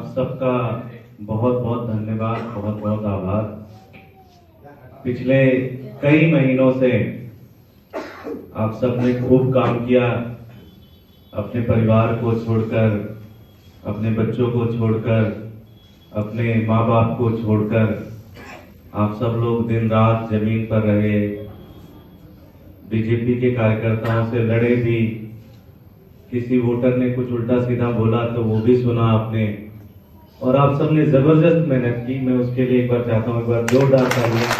सबका बहुत बहुत धन्यवाद, बहुत बहुत आभार। पिछले कई महीनों से आप सबने खूब काम किया, अपने परिवार को छोड़कर, अपने बच्चों को छोड़कर, अपने माँ बाप को छोड़कर आप सब लोग दिन रात जमीन पर रहे, बीजेपी के कार्यकर्ताओं से लड़े भी। किसी वोटर ने कुछ उल्टा सीधा बोला तो वो भी सुना आपने, और आप सबने जबरदस्त मेहनत की। मैं उसके लिए एक बार चाहता हूँ, एक बार जोरदार तालियां।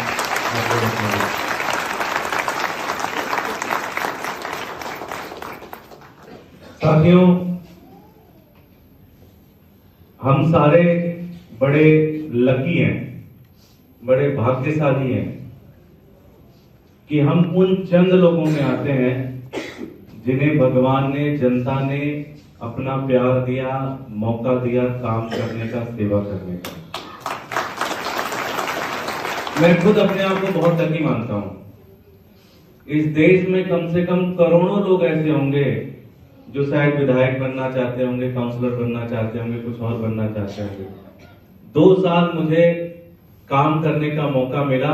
साथियों, हम सारे बड़े लकी हैं, बड़े भाग्यशाली हैं कि हम उन चंद लोगों में आते हैं जिन्हें भगवान ने, जनता ने अपना प्यार दिया, मौका दिया काम करने का, सेवा करने का। मैं खुद अपने आप को बहुत लकी मानता हूं। इस देश में कम से कम करोड़ों लोग ऐसे होंगे जो शायद विधायक बनना चाहते होंगे, काउंसलर बनना चाहते होंगे, कुछ और बनना चाहते होंगे। 2 साल मुझे काम करने का मौका मिला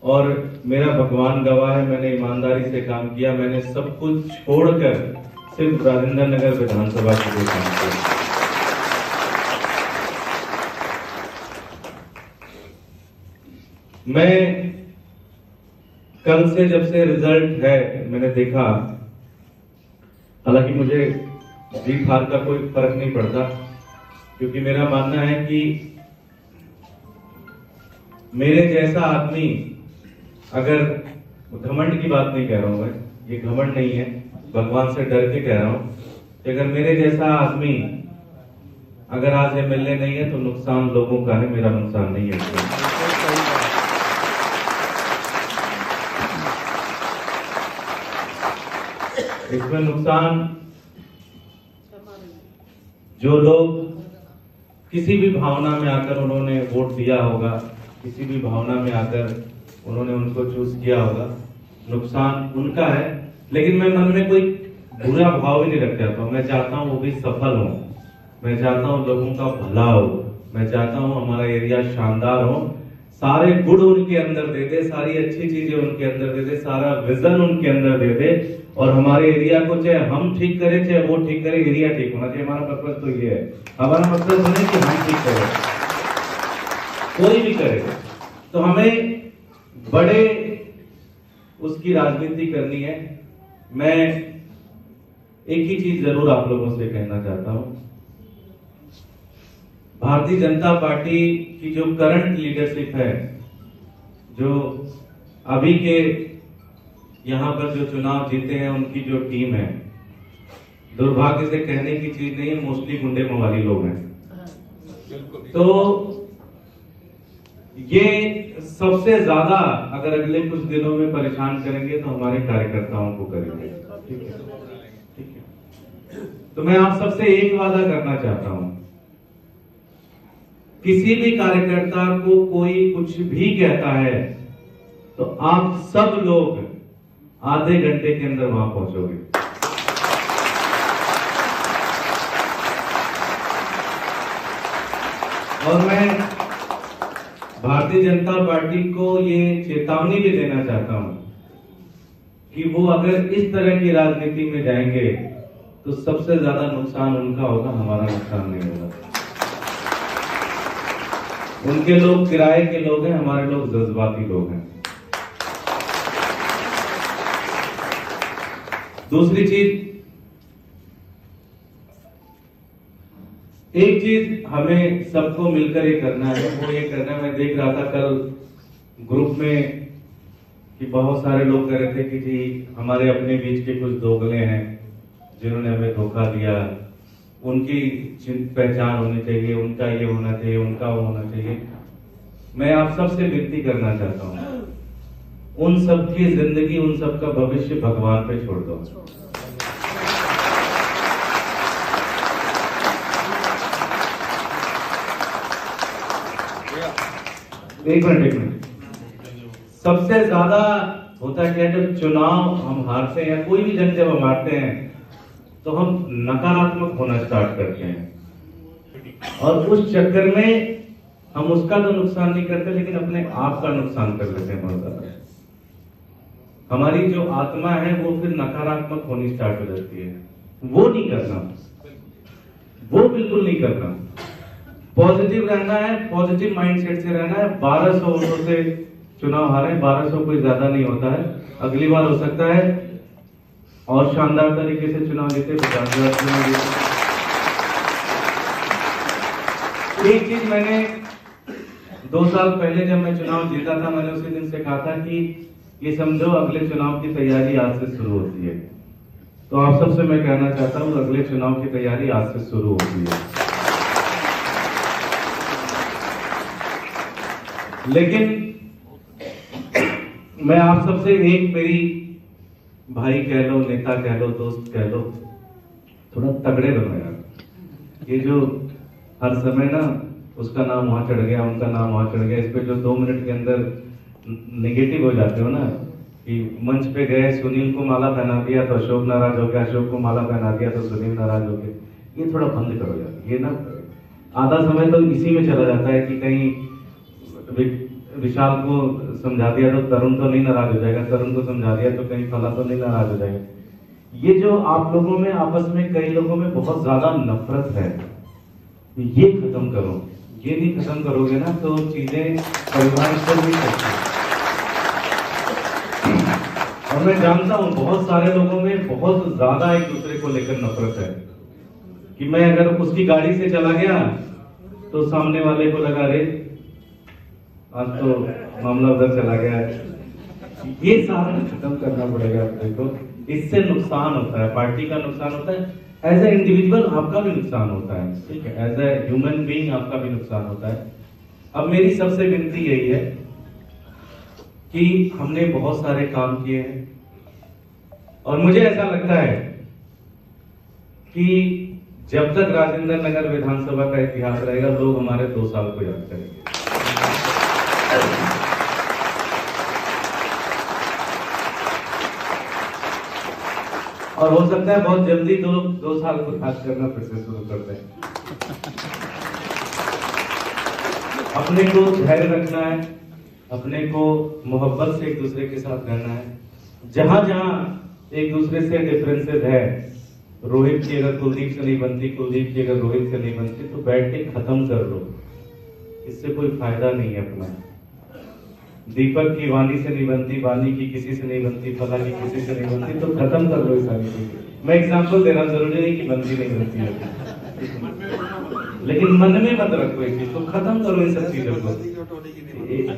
और मेरा भगवान गवाह है, मैंने ईमानदारी से काम किया। मैंने सब कुछ छोड़कर सिर्फ राजेंद्र नगर विधानसभा के लिए काम किया। मैं कल से, जब से रिजल्ट है, मैंने देखा, हालांकि मुझे जीत हार का कोई फर्क नहीं पड़ता, क्योंकि मेरा मानना है कि मेरे जैसा आदमी, अगर घमंड की बात नहीं कह रहा हूं मैं, ये घमंड नहीं है, भगवान से डर के कह रहा हूं कि अगर मेरे जैसा आदमी अगर आज एमएलए नहीं है तो नुकसान लोगों का है, मेरा नुकसान नहीं है। इसमें नुकसान जो लोग किसी भी भावना में आकर उन्होंने वोट दिया होगा, किसी भी भावना में आकर उन्होंने उनको चूज किया होगा, नुकसान उनका है। लेकिन मैं मन में कोई बुरा भाव ही नहीं रख जाता हूँ। मैं चाहता हूँ वो भी सफल हो, मैं चाहता हूँ लोगों का भला हो, मैं चाहता हूँ हमारा एरिया शानदार हो, सारे गुण उनके अंदर दे दे, सारी अच्छी चीजें उनके अंदर दे दे, सारा विजन उनके अंदर दे दे, और हमारे एरिया को चाहे हम ठीक करें चाहे वो ठीक करे, एरिया ठीक होना चाहिए। हमारा पर्पज तो ये है, हमारा मकसद नहीं कि हम ठीक करें, कोई भी करे, तो हमें बड़े उसकी राजनीति करनी है। मैं एक ही चीज जरूर आप लोगों से कहना चाहता हूं, भारतीय जनता पार्टी की जो करंट लीडरशिप है, जो अभी के यहां पर जो चुनाव जीते हैं, उनकी जो टीम है, दुर्भाग्य से कहने की चीज नहीं है, मोस्टली गुंडे मवाली लोग हैं। तो ये सबसे ज्यादा अगर अगले कुछ दिनों में परेशान करेंगे तो हमारे कार्यकर्ताओं को करेंगे। ठीक है, ठीक है। तो मैं आप सबसे एक वादा करना चाहता हूं, किसी भी कार्यकर्ता को कोई कुछ भी कहता है तो आप सब लोग आधे घंटे के अंदर वहां पहुंचोगे। और मैं भारतीय जनता पार्टी को ये चेतावनी भी देना चाहता हूं कि वो अगर इस तरह की राजनीति में जाएंगे तो सबसे ज्यादा नुकसान उनका होगा, हमारा नुकसान नहीं होगा। उनके लोग किराए के लोग हैं, हमारे लोग जज्बाती लोग हैं। दूसरी चीज, एक चीज हमें सबको मिलकर ये करना है, वो ये करना है, मैं देख रहा था कल ग्रुप में कि बहुत सारे लोग कह रहे थे कि जी हमारे अपने बीच के कुछ दोगले हैं जिन्होंने हमें धोखा दिया, उनकी पहचान होनी चाहिए, उनका ये होना चाहिए, उनका वो होना चाहिए। मैं आप सबसे विनती करना चाहता हूं, उन सबकी जिंदगी, उन सबका भविष्य भगवान पे छोड़ दो। एक मिनट, सबसे ज्यादा होता क्या, जब चुनाव हम हारते हैं, कोई भी जंग जब हम हारते हैं तो हम नकारात्मक होना स्टार्ट करते हैं। और उस चक्कर में हम उसका तो नुकसान नहीं करते, लेकिन अपने आप का नुकसान कर लेते हैं बहुत ज्यादा। हमारी जो आत्मा है वो फिर नकारात्मक होनी स्टार्ट हो जाती है। वो नहीं करना, वो बिल्कुल नहीं करना। पॉजिटिव रहना है, पॉजिटिव माइंडसेट से रहना है। 1200 वोटों से चुनाव हारे, 1200 कोई ज्यादा नहीं होता है। अगली बार हो सकता है और शानदार तरीके से चुनाव जीते, 50,000 चुनाव जीते। एक चीज मैंने 2 साल पहले जब मैं चुनाव जीता था, मैंने उसी दिन से कहा था कि ये समझो अगले चुनाव की तैयारी आज से शुरू होती है। तो आप सबसे मैं कहना चाहता हूं, अगले चुनाव की तैयारी आज से शुरू होती है। लेकिन मैं आप सबसे एक मेरी भाई कह लो, नेता कह लो, दोस्त कह लो, थोड़ा तगड़े बनो यार। ये जो हर समय ना उसका नाम वहां चढ़ गया, उनका नाम वहां चढ़ गया, इस पे जो 2 मिनट के अंदर नेगेटिव हो जाते हो ना, कि मंच पे गए, सुनील को माला पहना दिया तो अशोक नाराज हो गया, अशोक को माला पहना दिया तो सुनील नाराज हो गए। ये थोड़ा बंद करो यार। ये ना आधा समय तो इसी में चला जाता है कि कहीं विशाल को समझा दिया तो तरुण तो नहीं नाराज हो जाएगा, तरुण को समझा दिया तो कहीं फला तो नहीं नाराज हो जाएगा। ये जो आप लोगों में आपस में, कई लोगों में बहुत ज्यादा नफरत है, ये खत्म करो। ये नहीं खत्म करोगे ना तो चीजें परिवार स्तर नहीं सकती। और मैं जानता हूं बहुत सारे लोगों में बहुत ज्यादा एक दूसरे को लेकर नफरत है, कि मैं अगर उसकी गाड़ी से चला गया तो सामने वाले को लगा, रे आज तो मामला उधर चला गया है। ये सारा खत्म करना पड़ेगा अपने को। इससे नुकसान होता है, पार्टी का नुकसान होता है, एज ए इंडिविजुअल आपका भी नुकसान होता है, ठीक है, एज ए ह्यूमन बीइंग आपका भी नुकसान होता है। अब मेरी सबसे विनती यही है कि हमने बहुत सारे काम किए हैं और मुझे ऐसा लगता है कि जब तक राजेंद्र नगर विधानसभा का इतिहास रहेगा, लोग हमारे 2 साल को याद करेंगे। और हो सकता है बहुत जल्दी 2 साल को खास करना फिर से शुरू कर दें। अपने को धैर्य रखना है, अपने को मोहब्बत से एक दूसरे के साथ रहना है। जहां जहां एक दूसरे से डिफरेंसेस है, रोहित की अगर कुलदीप से नहीं बनती, कुलदीप की अगर रोहित से नहीं बनती, तो बैठ के खत्म कर लो। इससे कोई फायदा नहीं है अपना। दीपक की वाणी से नहीं बनती, वाणी की किसी से नहीं बनती, फला की किसी से नहीं बनती, तो खत्म कर लो सारी चीजें। मैं एग्जांपल दे रहा हूं, जरूरी नहीं कि बनती नहीं बनती है, लेकिन मन में मत रखो एक चीज, तो खत्म करो इन सब चीजों को।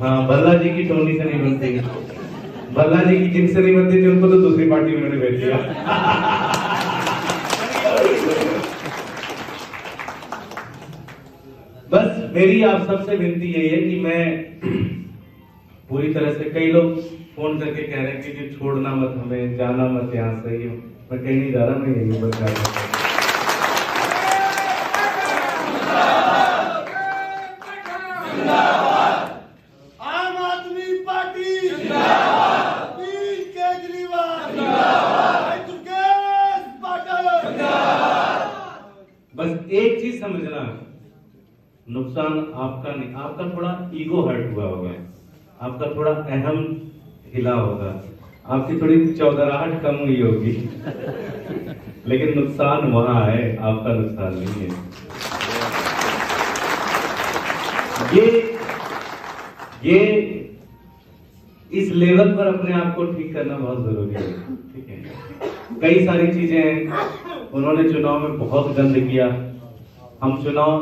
हाँ, भल्ला जी की टोनी से नहीं बनती, भल्ला जी की जिनसे नहीं बनती थी उनको तो दूसरी पार्टी में उन्होंने भेज दिया। बस मेरी आप सबसे विनती यही है कि मैं पूरी तरह से, कई लोग फोन करके कह रहे हैं कि छोड़ना मत हमें, जाना मत यहाँ से। मैं कहीं नहीं जा रहा, मैं यही बस जा रहा हूँ। आम आदमी पार्टी जिंदाबाद, केजरीवाल जिंदाबाद, दुर्गेश पाटिल जिंदाबाद। बस एक चीज समझना, नुकसान आपका नहीं, आपका थोड़ा ईगो हर्ट हुआ होगा, आपका थोड़ा अहम हिला होगा, आपकी थोड़ी चौधराहट कम हुई होगी, लेकिन नुकसान वहां है, आपका नुकसान नहीं है। ये इस लेवल पर अपने आप को ठीक करना बहुत जरूरी है, ठीक है। कई सारी चीजें उन्होंने चुनाव में बहुत गंद किया। हम चुनाव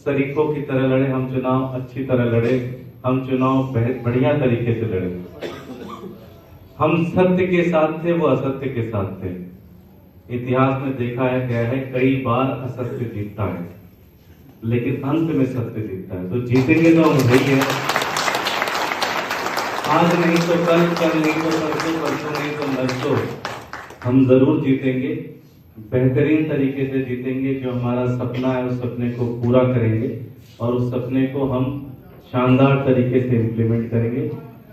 शरीफों की तरह लड़े, हम चुनाव अच्छी तरह लड़े, हम चुनाव बढ़िया तरीके से लड़े। हम सत्य के साथ थे, वो असत्य के साथ थे। इतिहास में देखा है गया है, कई बार असत्य जीतता है, लेकिन अंत में सत्य जीतता है। तो जीतेंगे तो हम वही है, आज नहीं तो कल, कल नहीं तो परसों, परसों नहीं तो नरसों, हम जरूर जीतेंगे। बेहतरीन तरीके से जीतेंगे। जो हमारा सपना है उस सपने को पूरा करेंगे और उस सपने को हम शानदार तरीके से इम्प्लीमेंट करेंगे।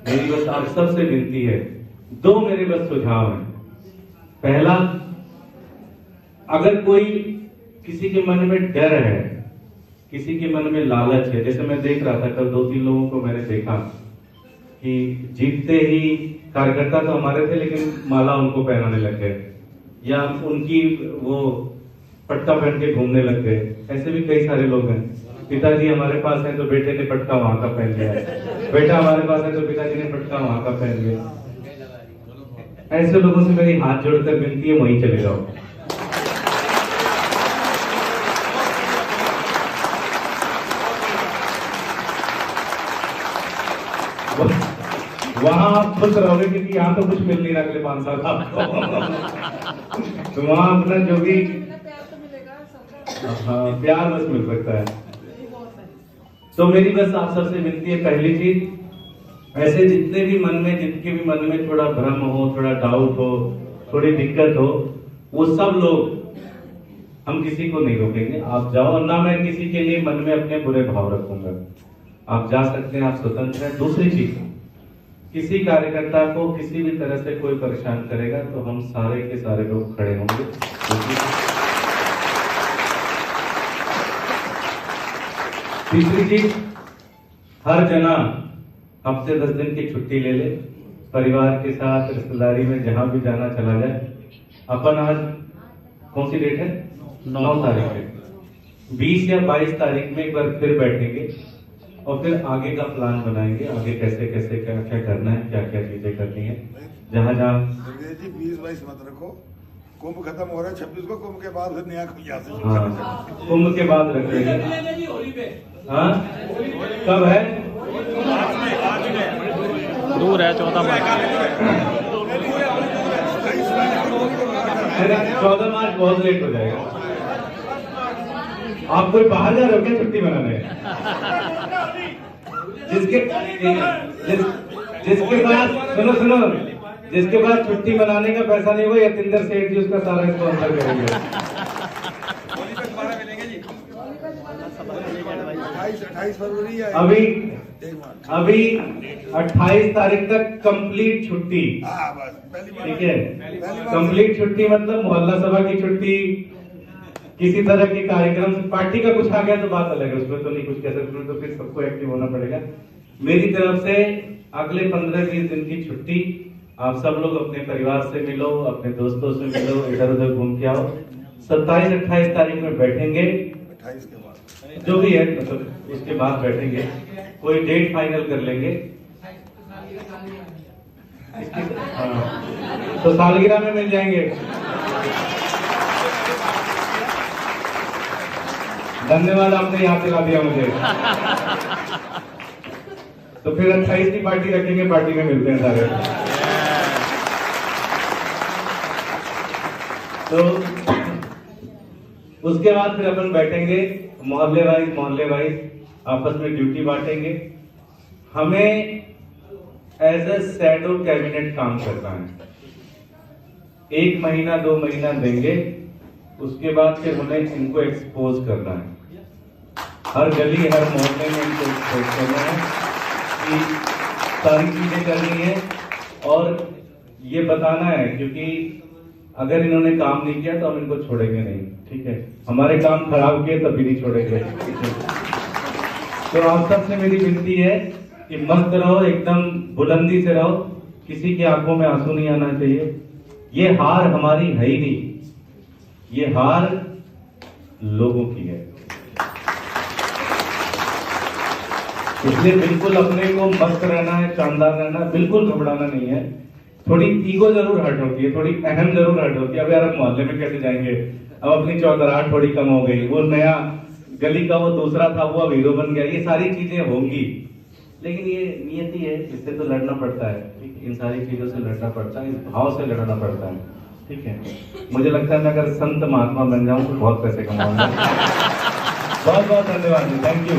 मेरी बस आप सबसे विनती है, 2 मेरे बस सुझाव हैं। पहला, अगर कोई किसी के मन में डर है किसी के मन में लालच है। जैसे मैं देख रहा था कल 2-3 लोगों को मैंने देखा कि जीतते ही कार्यकर्ता तो हमारे थे लेकिन माला उनको पहनाने लग गए या उनकी वो पटका पहन के घूमने लग गए। ऐसे भी कई सारे लोग हैं। पिताजी हमारे पास हैं तो बेटे ने पटका वहां का पहन लिया, बेटा हमारे पास है तो पिताजी ने पटका वहां का पहन लिया। ऐसे लोगों से मेरी हाथ जोड़कर विनती है, वहीं चले जाओ। वहां आप खुश रहोगे क्योंकि यहाँ तो कुछ मिल नहीं रहा अगले 5 साल आपको। तो वहां अपना जो भी प्यार बस मिल सकता है। तो मेरी बस आप सबसे विनती है, पहली चीज ऐसे जितने भी मन में, जिनके भी मन में थोड़ा भ्रम हो, थोड़ा डाउट हो, थोड़ी दिक्कत हो, वो सब लोग, हम किसी को नहीं रोकेंगे। आप जाओ, और ना मैं किसी के लिए मन में अपने बुरे भाव रखूंगा। आप जा सकते हैं, आप स्वतंत्र हैं। दूसरी चीज, किसी कार्यकर्ता को किसी भी तरह से कोई परेशान करेगा तो हम सारे के सारे लोग खड़े होंगे। तीसरी चीज, हर जना हफ्ते 10 दिन की छुट्टी ले ले, परिवार के साथ रिश्तेदारी में जहां भी जाना चला जाए। अपन आज कौन सी डेट है? 9 तारीख है। 20 या 22 तारीख में एक बार फिर बैठेंगे और फिर आगे का प्लान बनाएंगे। आगे कैसे कैसे क्या क्या करना है, क्या क्या चीजें करनी है, जहाँ जहाँ 20-22 मत रखो, कुंभ खत्म हो रहा है 26 को, कुंभ के बाद फिर नया कुंभ के बाद रख लेंगे। हाँ, कब है? दूर है 14 मार्च। 14 मार्च बहुत लेट हो जाएगा। आप कोई बाहर जा रहे हो क्या छुट्टी मनाने? जिसके पास सुनो जिसके पास छुट्टी मनाने का पैसा नहीं हुआ, यतिंदर सेठ जी उसका सारा स्पॉन्सर करेंगे। 28 फरवरी है। अभी 28 तारीख तक कंप्लीट छुट्टी। ठीक है, कंप्लीट छुट्टी मतलब मोहल्ला सभा की छुट्टी, किसी तरह के कार्यक्रम, पार्टी का कुछ आ गया तो बात अलग है, उसमें तो नहीं कुछ कह सकते, तो फिर सबको एक्टिव होना पड़ेगा। मेरी तरफ से अगले 15-20 दिन की छुट्टी। आप सब लोग अपने परिवार से मिलो, अपने दोस्तों से मिलो, इधर उधर घूम के आओ। 27-28 तारीख में बैठेंगे, 28 के बाद जो भी है, मतलब उसके बाद बैठेंगे, कोई डेट फाइनल कर लेंगे। हाँ, तो सालगिरह में मिल जाएंगे। धन्यवाद, आपने याद दिला दिया मुझे। तो फिर 28 की पार्टी रखेंगे, पार्टी में मिलते हैं सारे। तो उसके बाद फिर अपन बैठेंगे, मोहल्ले वाइज आपस में ड्यूटी बांटेंगे। हमें एज ए शैडो कैबिनेट काम करना है। 1 महीना 2 महीना देंगे, उसके बाद फिर हमें इनको एक्सपोज करना है। हर गली, हर मोहल्ले में इनको एक्सपोज करना है कि सारी चीजें करनी है और ये बताना है, क्योंकि अगर इन्होंने काम नहीं किया तो हम इनको छोड़ेंगे नहीं। ठीक है, हमारे काम खराब किए तभी नहीं छोड़ेंगे। तो आप सबसे मेरी विनती है कि मस्त रहो, एकदम बुलंदी से रहो, किसी की आंखों में आंसू नहीं आना चाहिए। ये हार हमारी है ही नहीं, ये हार लोगों की है। इसलिए बिल्कुल अपने को मस्त रहना है, शानदार रहना है, बिल्कुल घबराना नहीं है। थोड़ी ईगो जरूर हर्ट होती है, थोड़ी अहम जरूर हर्ट होती है। अब यार हम मोहल्ले में कैसे जाएंगे, अब अपनी चौधराहट थोड़ी कम हो गई, वो नया गली का वो दूसरा था वो अब हीरो बन गया, ये सारी चीजें होंगी। लेकिन ये नियति है, इससे तो लड़ना पड़ता है। ठीक, इन सारी चीजों से लड़ना पड़ता है, इस भाव से लड़ना पड़ता है। ठीक है, मुझे लगता है मैं अगर संत महात्मा बन जाऊं तो बहुत पैसे कमाऊंगा। बहुत बहुत धन्यवाद, थैंक यू।